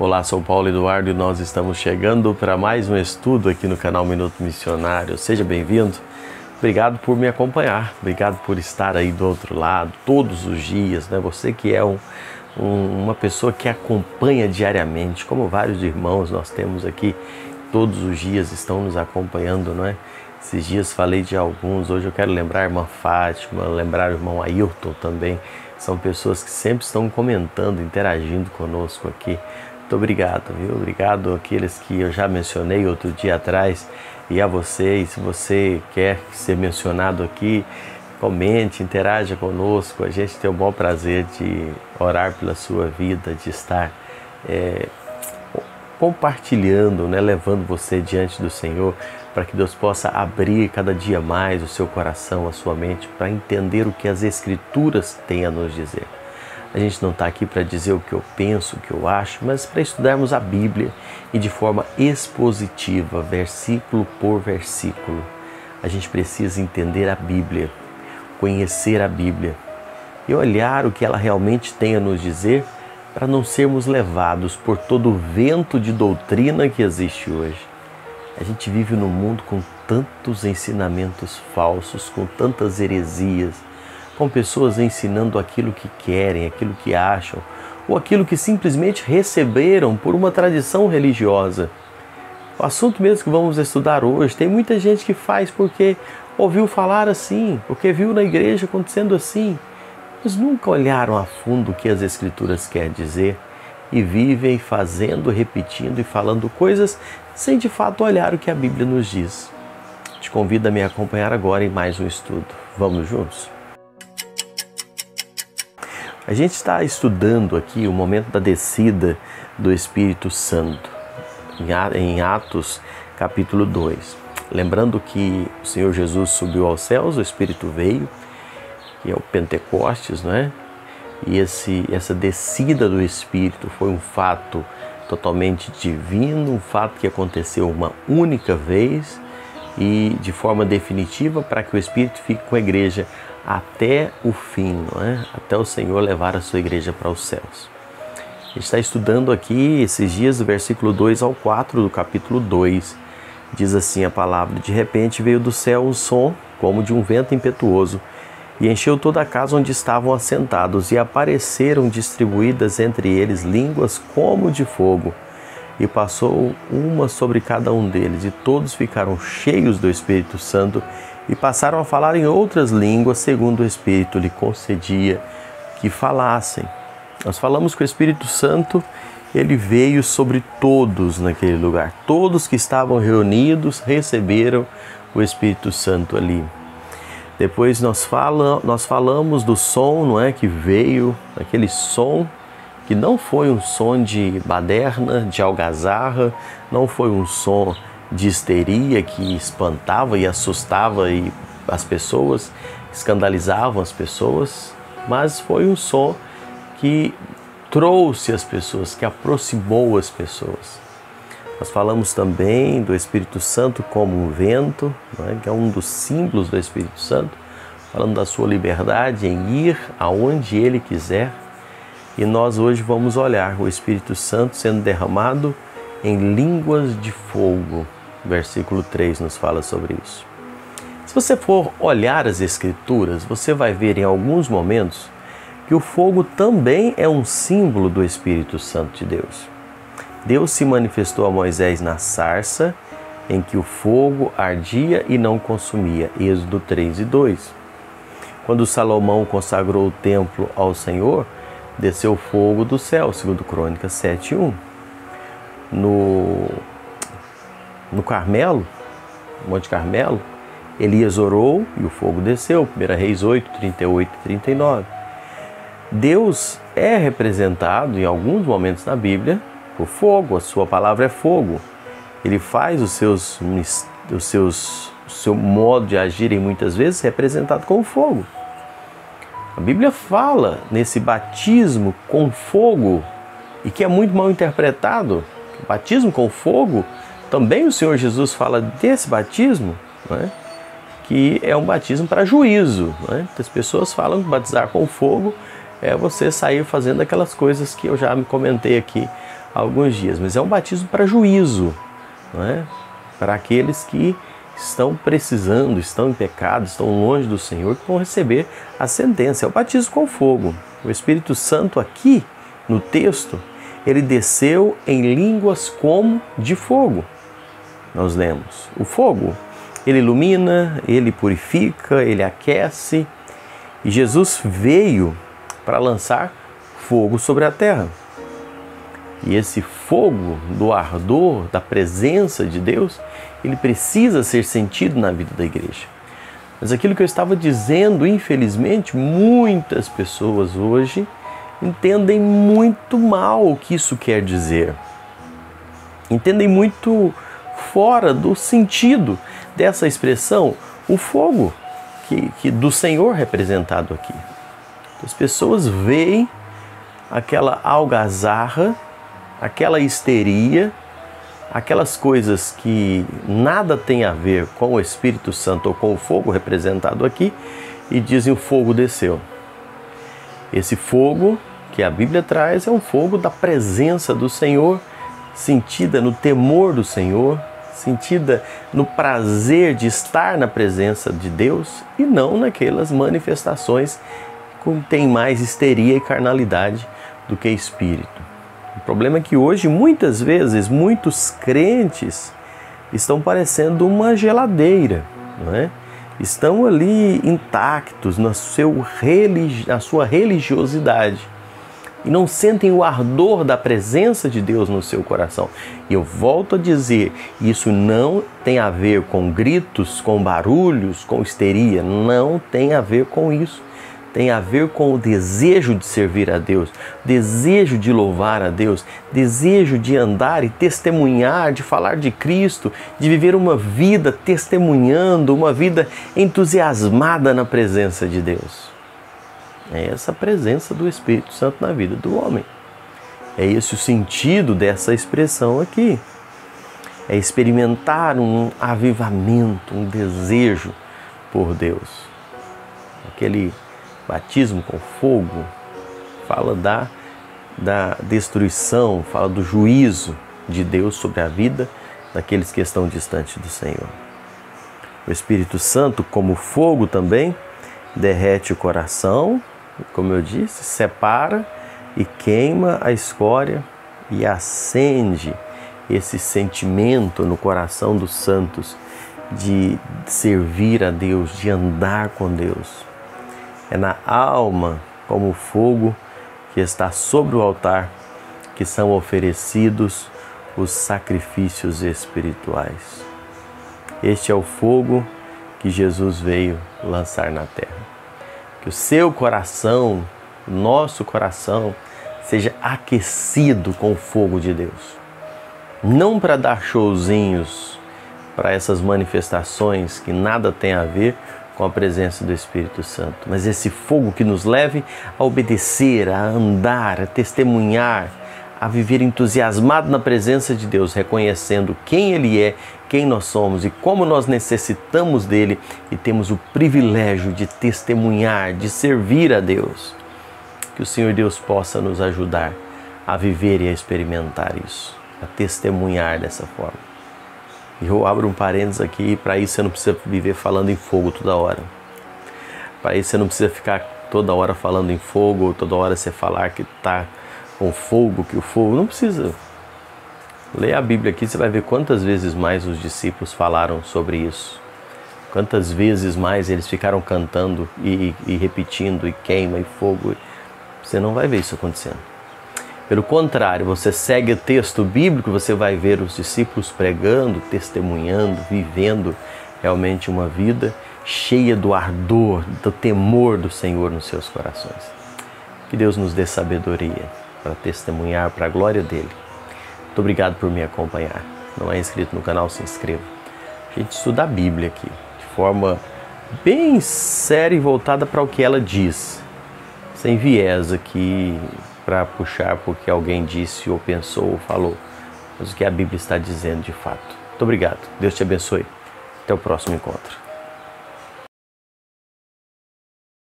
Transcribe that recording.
Olá, sou Paulo Eduardo e nós estamos chegando para mais um estudo aqui no canal Minuto Missionário. Seja bem-vindo. Obrigado por me acompanhar, obrigado por estar aí do outro lado todos os dias, né? Você que é uma pessoa que acompanha diariamente, como vários irmãos nós temos aqui, todos os dias estão nos acompanhando, não é? Esses dias falei de alguns, hoje eu quero lembrar a irmã Fátima, lembrar o irmão Ailton também. São pessoas que sempre estão comentando, interagindo conosco aqui. Muito obrigado, viu? Obrigado àqueles que eu já mencionei outro dia atrás e a vocês. Se você quer ser mencionado aqui, comente, interaja conosco. A gente tem o maior prazer de orar pela sua vida, de estar compartilhando, né? Levando você diante do Senhor, para que Deus possa abrir cada dia mais o seu coração, a sua mente, para entender o que as Escrituras têm a nos dizer. A gente não está aqui para dizer o que eu penso, o que eu acho, mas para estudarmos a Bíblia e de forma expositiva, versículo por versículo. A gente precisa entender a Bíblia, conhecer a Bíblia e olhar o que ela realmente tem a nos dizer, para não sermos levados por todo o vento de doutrina que existe hoje. A gente vive num mundo com tantos ensinamentos falsos, com tantas heresias, com pessoas ensinando aquilo que querem, aquilo que acham, ou aquilo que simplesmente receberam por uma tradição religiosa. O assunto mesmo que vamos estudar hoje, tem muita gente que faz porque ouviu falar assim, porque viu na igreja acontecendo assim, mas nunca olharam a fundo o que as Escrituras querem dizer e vivem fazendo, repetindo e falando coisas sem de fato olhar o que a Bíblia nos diz. Te convido a me acompanhar agora em mais um estudo. Vamos juntos? A gente está estudando aqui o momento da descida do Espírito Santo, em Atos capítulo 2. Lembrando que o Senhor Jesus subiu aos céus, o Espírito veio, que é o Pentecostes, não é? E essa descida do Espírito foi um fato totalmente divino, um fato que aconteceu uma única vez e de forma definitiva para que o Espírito fique com a igreja até o fim, não é? Até o Senhor levar a sua igreja para os céus. A gente está estudando aqui esses dias do versículo 2 ao 4 do capítulo 2. Diz assim a palavra: de repente veio do céu um som como de um vento impetuoso e encheu toda a casa onde estavam assentados, e apareceram distribuídas entre eles línguas como de fogo, e passou uma sobre cada um deles, e todos ficaram cheios do Espírito Santo e passaram a falar em outras línguas, segundo o Espírito lhe concedia que falassem. Nós falamos que o Espírito Santo, ele veio sobre todos naquele lugar. Todos que estavam reunidos receberam o Espírito Santo ali. Depois nós falamos do som, não é, que veio, aquele som que não foi um som de baderna, de algazarra, não foi um som de histeria que espantava e assustava as pessoas, escandalizavam as pessoas, mas foi um som que trouxe as pessoas, que aproximou as pessoas. Nós falamos também do Espírito Santo como um vento, não é? Que é um dos símbolos do Espírito Santo, falando da sua liberdade em ir aonde Ele quiser. E nós hoje vamos olhar o Espírito Santo sendo derramado em línguas de fogo. Versículo 3 nos fala sobre isso. Se você for olhar as Escrituras, você vai ver em alguns momentos que o fogo também é um símbolo do Espírito Santo de Deus. Deus se manifestou a Moisés na sarça, em que o fogo ardia e não consumia. Êxodo 3 e 2. Quando Salomão consagrou o templo ao Senhor, desceu fogo do céu, segundo Crônicas 7 e 1. No Carmelo, Monte Carmelo, Elias orou e o fogo desceu. 1 Reis 8, 38 e 39. Deus é representado em alguns momentos na Bíblia por fogo, a sua palavra é fogo. Ele faz o seu modo de agir em muitas vezes representado com fogo. A Bíblia fala nesse batismo com fogo e que é muito mal interpretado. O batismo com fogo, também o Senhor Jesus fala desse batismo, não é? Que é um batismo para juízo. Não é? As pessoas falam que batizar com fogo é você sair fazendo aquelas coisas que eu já me comentei aqui há alguns dias. Mas é um batismo para juízo, não é? Para aqueles que estão precisando, estão em pecado, estão longe do Senhor, que vão receber a sentença. É o batismo com fogo. O Espírito Santo aqui, no texto, ele desceu em línguas como de fogo. Nós lemos. O fogo, ele ilumina, ele purifica, ele aquece. E Jesus veio para lançar fogo sobre a terra. E esse fogo do ardor, da presença de Deus, ele precisa ser sentido na vida da igreja. Mas aquilo que eu estava dizendo, infelizmente, muitas pessoas hoje entendem muito mal o que isso quer dizer. Entendem muito fora do sentido dessa expressão, o fogo que do Senhor representado aqui. As pessoas veem aquela algazarra, aquela histeria, aquelas coisas que nada tem a ver com o Espírito Santo ou com o fogo representado aqui e dizem o fogo desceu. Esse fogo que a Bíblia traz é um fogo da presença do Senhor, sentida no temor do Senhor, sentida no prazer de estar na presença de Deus e não naquelas manifestações que têm mais histeria e carnalidade do que espírito. O problema é que hoje, muitas vezes, muitos crentes estão parecendo uma geladeira, não é? Estão ali intactos na sua religiosidade e não sentem o ardor da presença de Deus no seu coração. E eu volto a dizer, isso não tem a ver com gritos, com barulhos, com histeria, não tem a ver com isso. Tem a ver com o desejo de servir a Deus, desejo de louvar a Deus, desejo de andar e testemunhar, de falar de Cristo, de viver uma vida testemunhando, uma vida entusiasmada na presença de Deus. É essa a presença do Espírito Santo na vida do homem. É esse o sentido dessa expressão aqui. É experimentar um avivamento, um desejo por Deus. Aquele batismo com fogo fala da destruição, fala do juízo de Deus sobre a vida daqueles que estão distantes do Senhor. O Espírito Santo, como fogo também, derrete o coração, como eu disse, separa e queima a escória e acende esse sentimento no coração dos santos de servir a Deus, de andar com Deus. É na alma, como fogo que está sobre o altar, que são oferecidos os sacrifícios espirituais. Este é o fogo que Jesus veio lançar na terra. Que o seu coração, o nosso coração, seja aquecido com o fogo de Deus. Não para dar showzinhos para essas manifestações que nada tem a ver com a presença do Espírito Santo, mas esse fogo que nos leve a obedecer, a andar, a testemunhar, a viver entusiasmado na presença de Deus, reconhecendo quem Ele é, quem nós somos e como nós necessitamos dEle e temos o privilégio de testemunhar, de servir a Deus. Que o Senhor Deus possa nos ajudar a viver e a experimentar isso, a testemunhar dessa forma. E eu abro um parênteses aqui, para isso você não precisa viver falando em fogo toda hora. Para isso você não precisa ficar toda hora falando em fogo, ou toda hora você falar que está com fogo, que o fogo... Não precisa. Lê a Bíblia aqui, você vai ver quantas vezes mais os discípulos falaram sobre isso. Quantas vezes mais eles ficaram cantando e repetindo, e queima, e fogo. Você não vai ver isso acontecendo. Pelo contrário, você segue o texto bíblico, você vai ver os discípulos pregando, testemunhando, vivendo realmente uma vida cheia do ardor, do temor do Senhor nos seus corações. Que Deus nos dê sabedoria para testemunhar para a glória dEle. Muito obrigado por me acompanhar. Se não é inscrito no canal, se inscreva. A gente estuda a Bíblia aqui, de forma bem séria e voltada para o que ela diz. Sem viés aqui, para puxar porque alguém disse ou pensou ou falou, mas o que a Bíblia está dizendo de fato. Muito obrigado. Deus te abençoe. Até o próximo encontro.